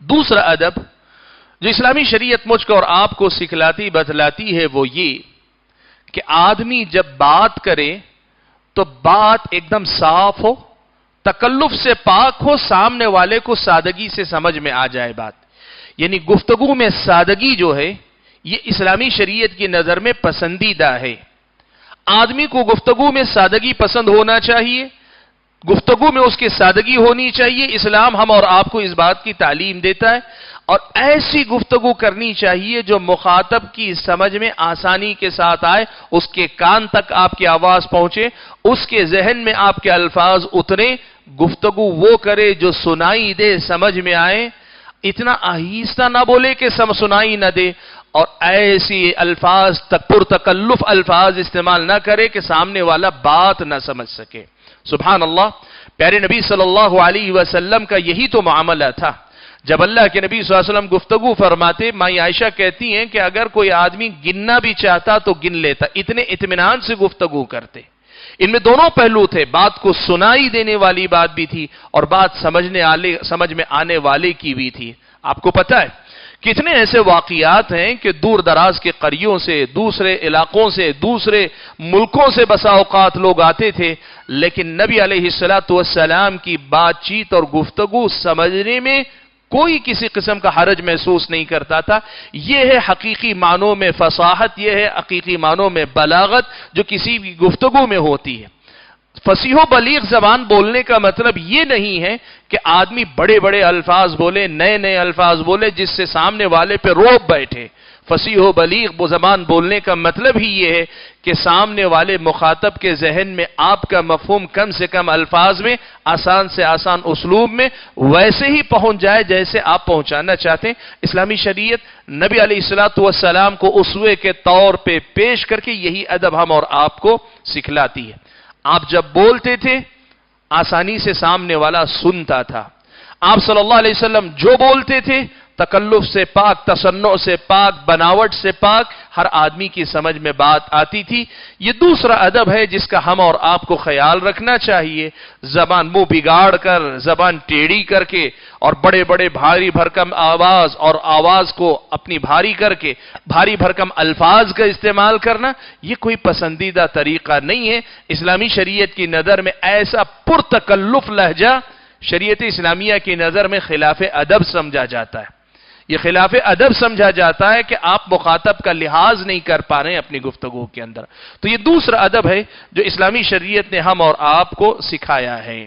دوسرا ادب جو اسلامی شریعت مجھ کو اور آپ کو سکھلاتی بتلاتی ہے وہ یہ کہ آدمی جب بات کرے تو بات ایک دم صاف ہو، تکلف سے پاک ہو، سامنے والے کو سادگی سے سمجھ میں آ جائے بات. یعنی گفتگو میں سادگی جو ہے یہ اسلامی شریعت کی نظر میں پسندیدہ ہے. آدمی کو گفتگو میں سادگی پسند ہونا چاہیے، گفتگو میں اس کی سادگی ہونی چاہیے. اسلام ہم اور آپ کو اس بات کی تعلیم دیتا ہے، اور ایسی گفتگو کرنی چاہیے جو مخاطب کی سمجھ میں آسانی کے ساتھ آئے، اس کے کان تک آپ کی آواز پہنچے، اس کے ذہن میں آپ کے الفاظ اترے. گفتگو وہ کرے جو سنائی دے، سمجھ میں آئے. اتنا آہستہ نہ بولے کہ سنائی نہ دے، اور ایسی الفاظ پرتکلف الفاظ استعمال نہ کرے کہ سامنے والا بات نہ سمجھ سکے. سبحان اللہ، پیارے نبی صلی اللہ علیہ وسلم کا یہی تو معاملہ تھا. جب اللہ کے نبی صلی اللہ علیہ وسلم گفتگو فرماتے، ماں عائشہ کہتی ہیں کہ اگر کوئی آدمی گننا بھی چاہتا تو گن لیتا، اتنے اطمینان سے گفتگو کرتے. ان میں دونوں پہلو تھے، بات کو سنائی دینے والی بات بھی تھی اور بات سمجھ میں آنے والے کی بھی تھی. آپ کو پتا ہے کتنے ایسے واقعات ہیں کہ دور دراز کے قریوں سے، دوسرے علاقوں سے، دوسرے ملکوں سے بسا اوقات لوگ آتے تھے، لیکن نبی علیہ السلام کی بات چیت اور گفتگو سمجھنے میں کوئی کسی قسم کا حرج محسوس نہیں کرتا تھا. یہ ہے حقیقی معنوں میں فصاحت، یہ ہے حقیقی معنوں میں بلاغت جو کسی بھی گفتگو میں ہوتی ہے. فصیح و بلیغ زبان بولنے کا مطلب یہ نہیں ہے کہ آدمی بڑے بڑے الفاظ بولے، نئے نئے الفاظ بولے جس سے سامنے والے پہ روب بیٹھے. فصیح و بلیغ وہ زبان بولنے کا مطلب ہی یہ ہے کہ سامنے والے مخاطب کے ذہن میں آپ کا مفہوم کم سے کم الفاظ میں، آسان سے آسان اسلوب میں ویسے ہی پہنچ جائے جیسے آپ پہنچانا چاہتے ہیں. اسلامی شریعت نبی علیہ السلام کو اسوے کے طور پہ پیش کر کے یہی ادب ہم اور آپ کو سکھلاتی ہے. آپ جب بولتے تھے آسانی سے سامنے والا سنتا تھا. آپ صلی اللہ علیہ وسلم جو بولتے تھے تکلف سے پاک، تصنع سے پاک، بناوٹ سے پاک، ہر آدمی کی سمجھ میں بات آتی تھی. یہ دوسرا ادب ہے جس کا ہم اور آپ کو خیال رکھنا چاہیے. زبان منہ بگاڑ کر، زبان ٹیڑھی کر کے اور بڑے بڑے بھاری بھرکم آواز اور آواز کو اپنی بھاری کر کے بھاری بھرکم الفاظ کا استعمال کرنا یہ کوئی پسندیدہ طریقہ نہیں ہے. اسلامی شریعت کی نظر میں ایسا پرتکلف لہجہ شریعت اسلامیہ کی نظر میں خلاف ادب سمجھا جاتا ہے. یہ خلاف ادب سمجھا جاتا ہے کہ آپ مخاطب کا لحاظ نہیں کر پا رہے ہیں اپنی گفتگو کے اندر. تو یہ دوسرا ادب ہے جو اسلامی شریعت نے ہم اور آپ کو سکھایا ہے.